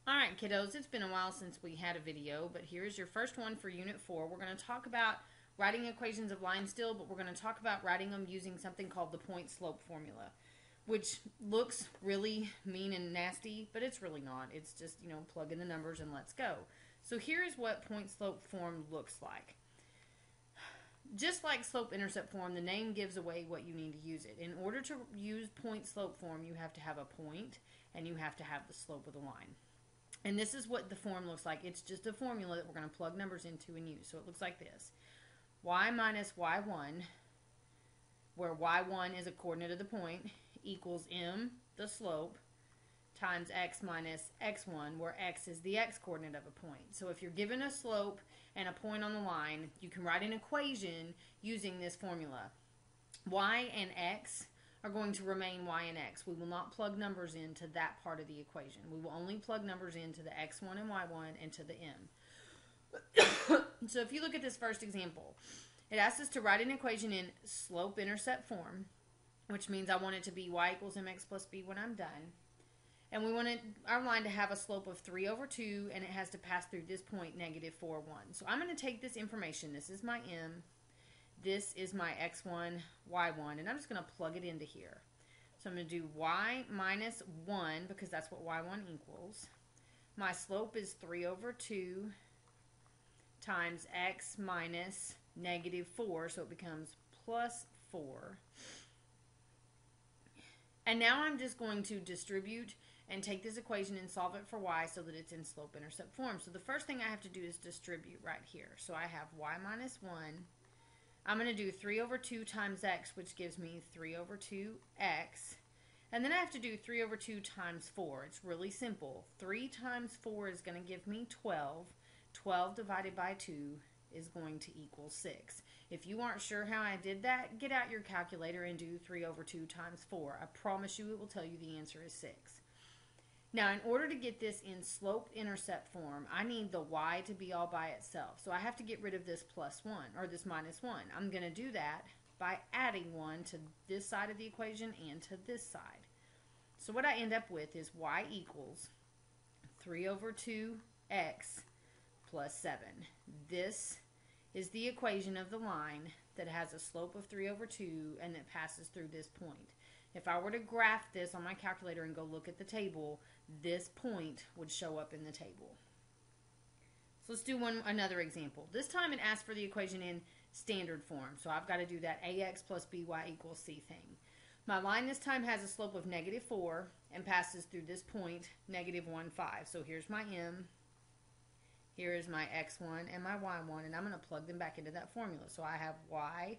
Alright kiddos, it's been a while since we had a video, but here's your first one for Unit 4. We're going to talk about writing equations of line still, but we're going to talk about writing them using something called the point-slope formula, which looks really mean and nasty, but it's really not. It's just, plug in the numbers and let's go. So here's what point-slope form looks like. Just like slope-intercept form, the name gives away what you need to use it. In order to use point-slope form, you have to have a point and you have to have the slope of the line. And this is what the form looks like. It's just a formula that we're going to plug numbers into and use. So it looks like this. Y minus y1, where y1 is a coordinate of the point, equals m, the slope, times x minus x1, where x is the x coordinate of a point. So if you're given a slope and a point on the line, you can write an equation using this formula. Y and x are going to remain y and x. We will not plug numbers into that part of the equation. We will only plug numbers into the x1 and y1 and to the m. So if you look at this first example, it asks us to write an equation in slope-intercept form, which means I want it to be y equals mx plus b when I'm done. And we want our line to have a slope of 3 over 2, and it has to pass through this point, negative 4, 1. So I'm going to take this information. This is my m. This is my x1, y1, and I'm just going to plug it into here. So I'm going to do y minus 1, because that's what y1 equals. My slope is 3 over 2 times x minus negative 4, so it becomes plus 4. And now I'm just going to distribute and take this equation and solve it for y so that it's in slope-intercept form. So the first thing I have to do is distribute right here. So I have y minus 1. I'm going to do 3 over 2 times x, which gives me 3 over 2x. And then I have to do 3 over 2 times 4. It's really simple. 3 times 4 is going to give me 12. 12 divided by 2 is going to equal 6. If you aren't sure how I did that, get out your calculator and do 3 over 2 times 4. I promise you it will tell you the answer is 6. Now, in order to get this in slope-intercept form, I need the y to be all by itself. So I have to get rid of this plus 1, or this minus 1. I'm going to do that by adding 1 to this side of the equation and to this side. So what I end up with is y equals 3 over 2x plus 7. This is the equation of the line that has a slope of 3 over 2 and that passes through this point. If I were to graph this on my calculator and go look at the table, this point would show up in the table. So let's do another example. This time it asks for the equation in standard form. So I've got to do that ax plus by equals c thing. My line this time has a slope of negative 4 and passes through this point, negative 1, 5. So here's my m. Here is my x1 and my y1, and I'm going to plug them back into that formula. So I have y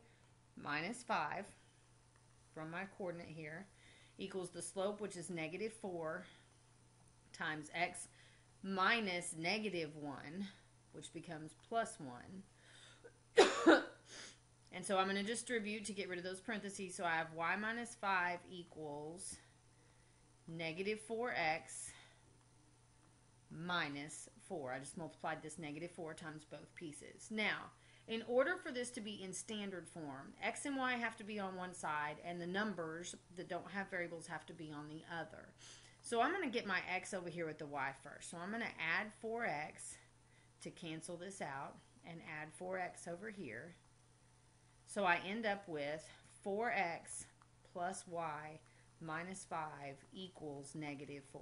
minus 5 from my coordinate here equals the slope, which is negative 4, times x minus negative 1, which becomes plus 1. And so I'm going to distribute to get rid of those parentheses. So I have y minus 5 equals negative 4x minus 4. I just multiplied this negative 4 times both pieces. Now, in order for this to be in standard form, x and y have to be on one side, and the numbers that don't have variables have to be on the other. So I'm going to get my x over here with the y first. So I'm going to add 4x to cancel this out, and add 4x over here. So I end up with 4x plus y minus 5 equals negative 4.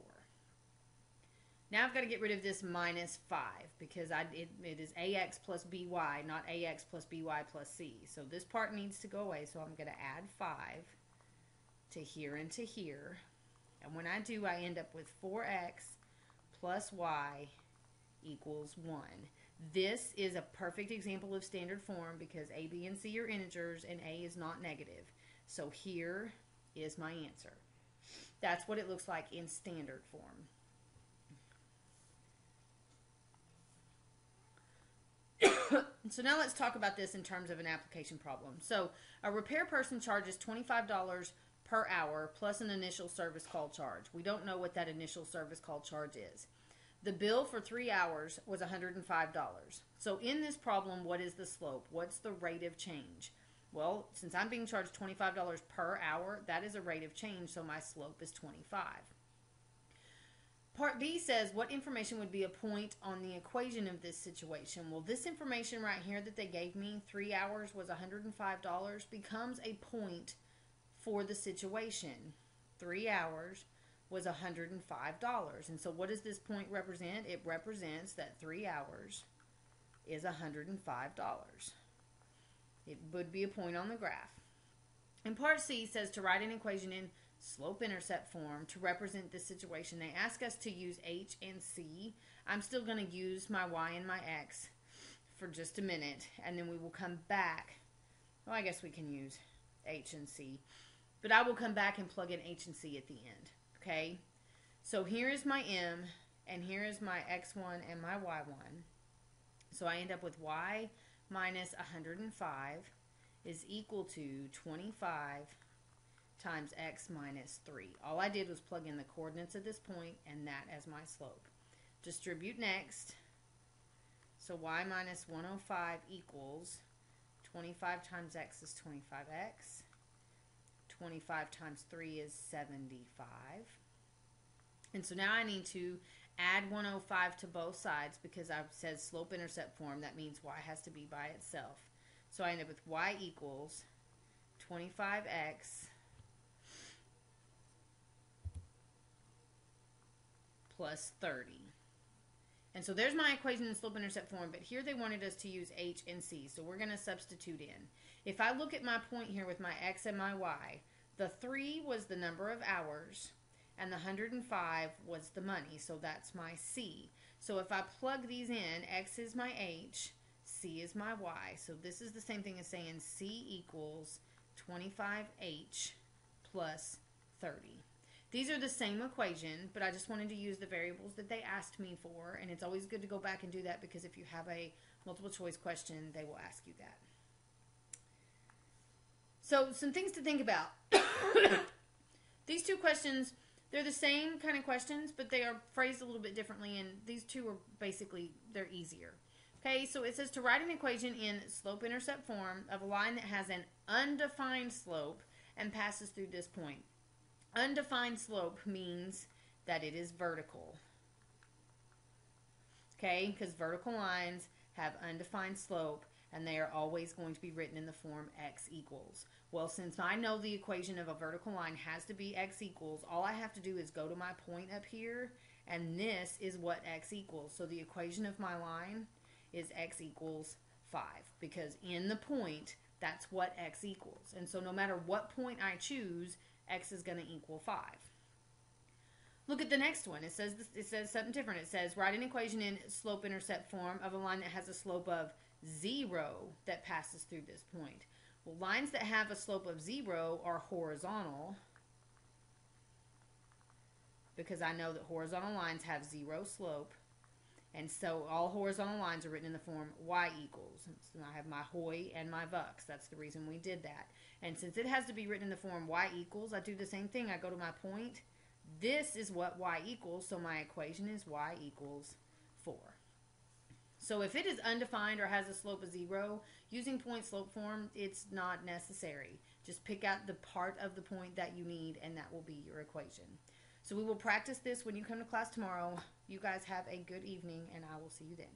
Now I've got to get rid of this minus 5 because it is ax plus by, not ax plus by plus c. So this part needs to go away, so I'm going to add 5 to here and to here. And when I do, I end up with 4x plus y equals 1. This is a perfect example of standard form because a, b, and c are integers and a is not negative. So here is my answer. That's what it looks like in standard form. So now let's talk about this in terms of an application problem. So a repair person charges $25 per hour plus an initial service call charge. We don't know what that initial service call charge is. The bill for 3 hours was $105. So in this problem, what is the slope? What's the rate of change? Well, since I'm being charged $25 per hour, that is a rate of change, so my slope is 25. Part B says, what information would be a point on the equation of this situation? Well, this information right here that they gave me, 3 hours was $105, becomes a point for the situation. 3 hours was $105. And so what does this point represent? It represents that 3 hours is $105. It would be a point on the graph. And part C says to write an equation in slope-intercept form to represent this situation. They ask us to use H and C. I'm still going to use my Y and my X for just a minute, and then we will come back. Well, I guess we can use H and C, but I will come back and plug in H and C at the end, okay? So here is my M, and here is my X1 and my Y1. So I end up with Y minus 105 is equal to 25 times x minus 3. All I did was plug in the coordinates of this point and that as my slope. Distribute next. So y minus 105 equals 25 times x is 25x. 25 times 3 is 75. And so now I need to add 105 to both sides because I've said slope-intercept form. That means y has to be by itself. So I end up with y equals 25x plus 30. And so there's my equation in slope-intercept form, but here they wanted us to use H and C, so we're going to substitute in. If I look at my point here with my X and my Y, the 3 was the number of hours, and the 105 was the money, so that's my C. So if I plug these in, X is my H, C is my Y. So this is the same thing as saying C equals 25H plus 30. These are the same equation, but I just wanted to use the variables that they asked me for, and it's always good to go back and do that because if you have a multiple choice question, they will ask you that. So some things to think about. These two questions, they're the same kind of questions, but they are phrased a little bit differently, and these two are basically, they're easier. Okay, so it says to write an equation in slope-intercept form of a line that has an undefined slope and passes through this point. Undefined slope means that it is vertical. Okay, because vertical lines have undefined slope and they are always going to be written in the form x equals. Well, since I know the equation of a vertical line has to be x equals, all I have to do is go to my point up here, and this is what x equals. So the equation of my line is x equals 5, because in the point, that's what x equals. And so no matter what point I choose, x is going to equal 5. Look at the next one. It says something different. It says write an equation in slope-intercept form of a line that has a slope of 0 that passes through this point. Well, lines that have a slope of 0 are horizontal, because I know that horizontal lines have 0 slope. And so all horizontal lines are written in the form y equals. So I have my HOI and my VUX. That's the reason we did that. And since it has to be written in the form y equals, I do the same thing. I go to my point. This is what y equals, so my equation is y equals 4. So if it is undefined or has a slope of 0, using point slope form, it's not necessary. Just pick out the part of the point that you need, and that will be your equation. So we will practice this when you come to class tomorrow. You guys have a good evening, and I will see you then.